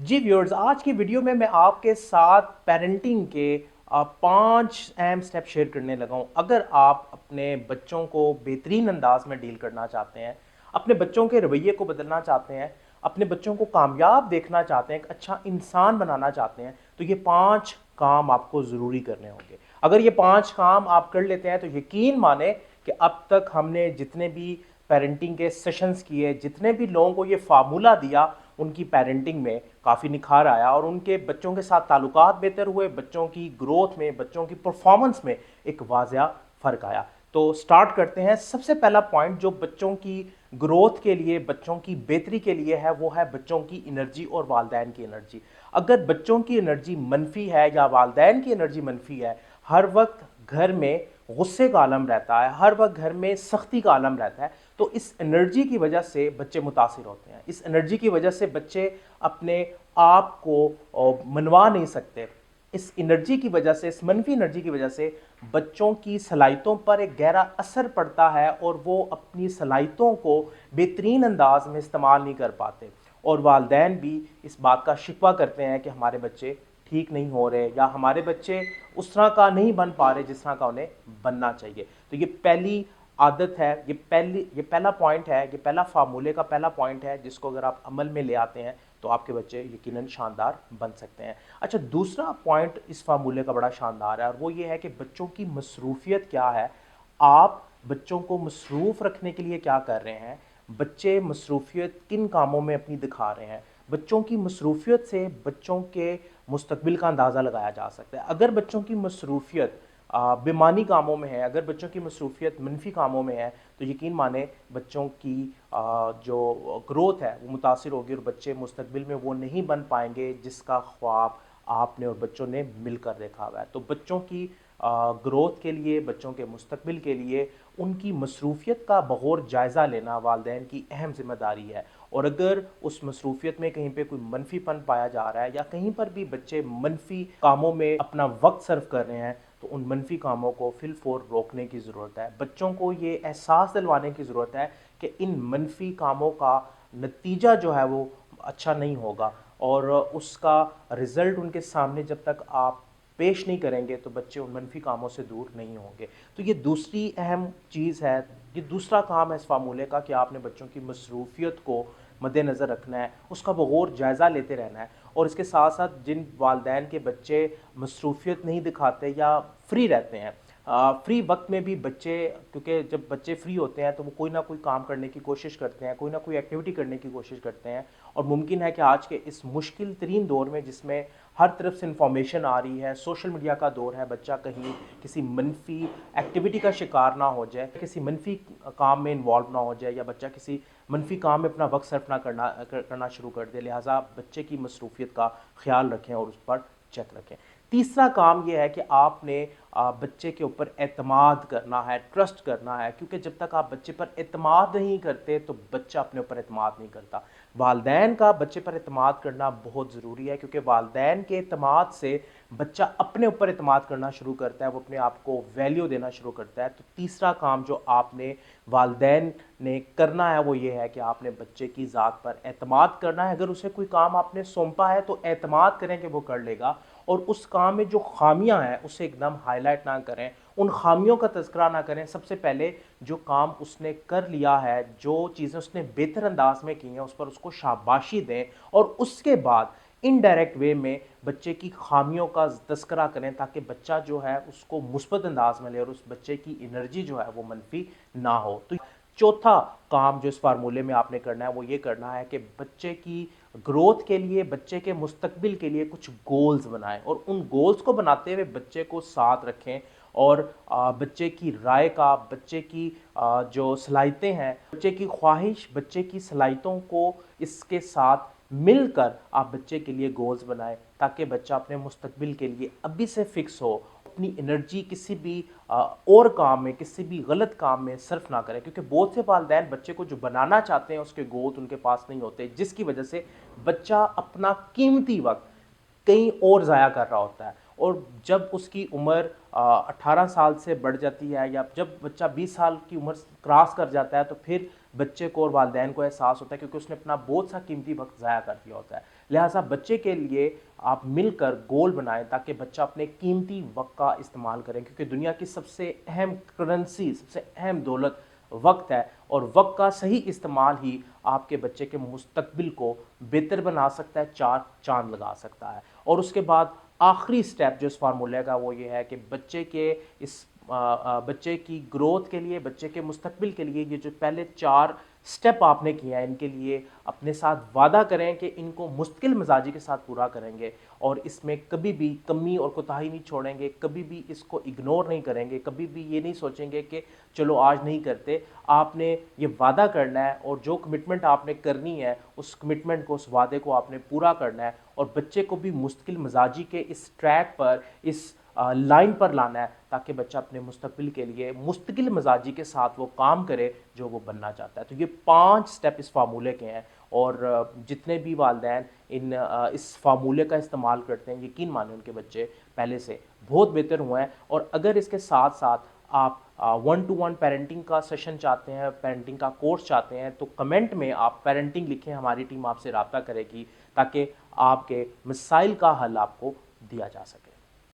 जी viewers, आज की video में मैं आपके साथ पेरेंटिंग के 5 अहम स्टेप शेयर करने लगा हूँ। अगर आप अपने बच्चों को बेहतरीन अंदाज में डील करना चाहते हैं, अपने बच्चों के रवैये को बदलना चाहते हैं, अपने बच्चों को कामयाब देखना चाहते हैं, एक अच्छा इंसान बनाना चाहते हैं, तो ये 5 काम आपको ज़रूरी करने होंगे। अगर ये 5 काम आप कर लेते हैं तो यकीन माने कि अब तक हमने जितने भी पेरेंटिंग के सेशंस किए, जितने भी लोगों को ये फार्मूला दिया, उनकी पेरेंटिंग में काफ़ी निखार आया और उनके बच्चों के साथ ताल्लुकात बेहतर हुए, बच्चों की ग्रोथ में, बच्चों की परफॉर्मेंस में एक वाज़या फ़र्क आया। तो स्टार्ट करते हैं। सबसे पहला पॉइंट जो बच्चों की ग्रोथ के लिए, बच्चों की बेहतरी के लिए है, वो है बच्चों की एनर्जी और वालदैन की एनर्जी। अगर बच्चों की एनर्जी मनफी है या वालदैन की एनर्जी मनफी है, हर वक्त घर में गुस्से का आलम रहता है, हर वक्त घर में सख्ती का आलम रहता है, तो इस एनर्जी की वजह से बच्चे मुतासिर होते हैं। इस एनर्जी की वजह से बच्चे अपने आप को मनवा नहीं सकते। इस एनर्जी की वजह से, इस मनफी एनर्जी की वजह से बच्चों की सलाहियतों पर एक गहरा असर पड़ता है और वो अपनी सलाहियतों को बेहतरीन अंदाज में इस्तेमाल नहीं कर पाते। और वालदैन भी इस बात का शिकवा करते हैं कि हमारे बच्चे ठीक नहीं हो रहे या हमारे बच्चे उस तरह का नहीं बन पा रहे जिस तरह का उन्हें बनना चाहिए। तो ये पहली आदत है, ये पहला पॉइंट है, ये पहला फार्मूले का पहला पॉइंट है जिसको अगर आप अमल में ले आते हैं तो आपके बच्चे यकीनन शानदार बन सकते हैं। अच्छा, दूसरा पॉइंट इस फार्मूले का बड़ा शानदार है और वो ये है कि बच्चों की मसरूफियत क्या है। आप बच्चों को मसरूफ़ रखने के लिए क्या कर रहे हैं, बच्चे मसरूफियत किन कामों में अपनी दिखा रहे हैं। बच्चों की मसरूफियत से बच्चों के मुस्तकबिल का अंदाज़ा लगाया जा सकता है। अगर बच्चों की मसरूफियत बेमानी कामों में है, अगर बच्चों की मसरूफियत मनफी कामों में है, तो यकीन माने बच्चों की जो ग्रोथ है वो मुतासिर होगी और बच्चे मुस्तकबिल में वो नहीं बन पाएंगे जिसका ख्वाब आपने और बच्चों ने मिलकर देखा हुआ है। तो बच्चों की ग्रोथ के लिए, बच्चों के मुस्तकबिल के लिए उनकी मसरूफियत का बगौर जायज़ा लेना वालिदैन की अहम ज़िम्मेदारी है। और अगर उस मसरूफियत में कहीं पे कोई मनफीपन पाया जा रहा है या कहीं पर भी बच्चे मनफी कामों में अपना वक्त सर्व कर रहे हैं, तो उन मनफी कामों को फिल फोर रोकने की ज़रूरत है। बच्चों को ये एहसास दिलवाने की ज़रूरत है कि इन मनफी कामों का नतीजा जो है वो अच्छा नहीं होगा और उसका रिज़ल्ट उनके सामने जब तक आप पेश नहीं करेंगे तो बच्चे उन मनफी कामों से दूर नहीं होंगे। तो ये दूसरी अहम चीज़ है, ये दूसरा काम है इस फार्मूले का कि आपने बच्चों की मसरूफियत को मद्देनज़र रखना है, उसका बगौर जायज़ा लेते रहना है। और इसके साथ साथ जिन वालदैन के बच्चे मसरूफियत नहीं दिखाते या फ्री रहते हैं, फ्री वक्त में भी बच्चे, क्योंकि जब बच्चे फ्री होते हैं तो वो कोई ना कोई काम करने की कोशिश करते हैं, कोई ना कोई एक्टिविटी करने की कोशिश करते हैं। और मुमकिन है कि आज के इस मुश्किल तरीन दौर में जिसमें हर तरफ से इंफॉर्मेशन आ रही है, सोशल मीडिया का दौर है, बच्चा कहीं किसी मनफी एक्टिविटी का शिकार ना हो जाए, किसी मनफी काम में इन्वॉल्व ना हो जाए या बच्चा किसी मनफी काम में अपना वक्त सर्फ ना करना शुरू कर दे। लिहाजा बच्चे की मसरूफियत का ख्याल रखें और उस पर चेक रखें। तीसरा काम यह है कि आपने बच्चे के ऊपर एतमाद करना है, ट्रस्ट करना है, क्योंकि जब तक आप बच्चे पर एतमाद नहीं करते तो बच्चा अपने ऊपर एतमाद नहीं करता। वालदैन का बच्चे पर एतमाद करना बहुत ज़रूरी है, क्योंकि वालदैन के एतमाद से बच्चा अपने ऊपर एतमाद करना शुरू करता है, वो अपने आप को वैल्यू देना शुरू करता है। तो तीसरा काम जो आपने वालदैन ने करना है वो ये है कि आपने बच्चे की ज़ात पर एतमाद करना है। अगर उसे कोई काम आपने सौंपा है तो एतमाद करें कि वो कर लेगा, और उस काम में जो खामियां हैं उसे एकदम हाईलाइट ना करें, उन खामियों का तज़किरा ना करें। सबसे पहले जो काम उसने कर लिया है, जो चीज़ें उसने बेहतर अंदाज में की हैं, उस पर उसको शाबाशी दें और उसके बाद इनडायरेक्ट वे में बच्चे की खामियों का तज़किरा करें, ताकि बच्चा जो है उसको मुस्बत अंदाज में ले और उस बच्चे की एनर्जी जो है वो मनफी ना हो। तो चौथा काम जो इस फार्मूले में आपने करना है वो ये करना है कि बच्चे की ग्रोथ के लिए, बच्चे के मुस्तकबिल के लिए कुछ गोल्स बनाएं और उन गोल्स को बनाते हुए बच्चे को साथ रखें और बच्चे की राय का, बच्चे की जो सलाहियतें हैं, बच्चे की ख्वाहिश, बच्चे की सलाहियतों को इसके साथ मिलकर आप बच्चे के लिए गोल्स बनाएं, ताकि बच्चा अपने मुस्तकबिल के लिए अभी से फिक्स हो, अपनी एनर्जी किसी भी और काम में, किसी भी गलत काम में सर्फ ना करें। क्योंकि बहुत से वालिदैन बच्चे को जो बनाना चाहते हैं उसके गोल उनके पास नहीं होते, जिसकी वजह से बच्चा अपना कीमती वक्त कहीं और ज़ाया कर रहा होता है। और जब उसकी उम्र 18 साल से बढ़ जाती है या जब बच्चा 20 साल की उम्र क्रॉस कर जाता है, तो फिर बच्चे को और वालिदैन को एहसास होता है, क्योंकि उसने अपना बहुत सा कीमती वक्त ज़ाया कर दिया होता है। لہٰذا بچے کے لیے آپ مل کر گول بنائیں تاکہ بچہ اپنے قیمتی وقت کا استعمال کریں، کیونکہ دنیا کی سب سے اہم کرنسی، سب سے اہم دولت وقت ہے، اور وقت کا صحیح استعمال ہی آپ کے بچے کے مستقبل کو بہتر بنا سکتا ہے، چار چاند لگا سکتا ہے۔ اور اس کے بعد آخری سٹیپ جو اس فارمولے کا وہ یہ ہے کہ بچے کے بچے کی گروتھ کے لیے، بچے کے مستقبل کے لیے یہ جو پہلے 4 سٹیپ آپ نے کیا ہے، ان کے لیے اپنے ساتھ وعدہ کریں کہ ان کو مستقل مزاجی کے ساتھ پورا کریں گے، اور اس میں کبھی بھی کمی اور کوتاہی نہیں چھوڑیں گے، کبھی بھی اس کو اگنور نہیں کریں گے، کبھی بھی یہ نہیں سوچیں گے کہ چلو آج نہیں کرتے۔ آپ نے یہ وعدہ کرنا ہے، اور جو کمٹمنٹ آپ نے کرنی ہے اس کمٹمنٹ کو، اس وعدے کو آپ نے پورا کرنا ہے، اور بچے کو بھی مستقل مزاجی کے اس ٹریک پر، اس لائن پر لانا ہے، تاکہ بچہ اپنے مستقبل کے لیے مستقل مزاجی کے ساتھ وہ کام کرے جو وہ بننا چاہتا ہے۔ تو یہ 5 سٹیپ اس فارمولے کے ہیں، اور جتنے بھی والدین اس فارمولے کا استعمال کرتے ہیں، یقین مانیں ان کے بچے پہلے سے بہت بہتر ہوئے ہیں۔ اور اگر اس کے ساتھ ساتھ آپ 1-to-1 پیرنٹنگ کا سیشن چاہتے ہیں، پیرنٹنگ کا کورس چاہتے ہیں، تو کمنٹ میں آپ پیرنٹنگ لکھیں، ہماری ٹیم آپ سے رابطہ کرے گی تاکہ آپ کے مسائل کا حل آپ کو دیا جا سکے۔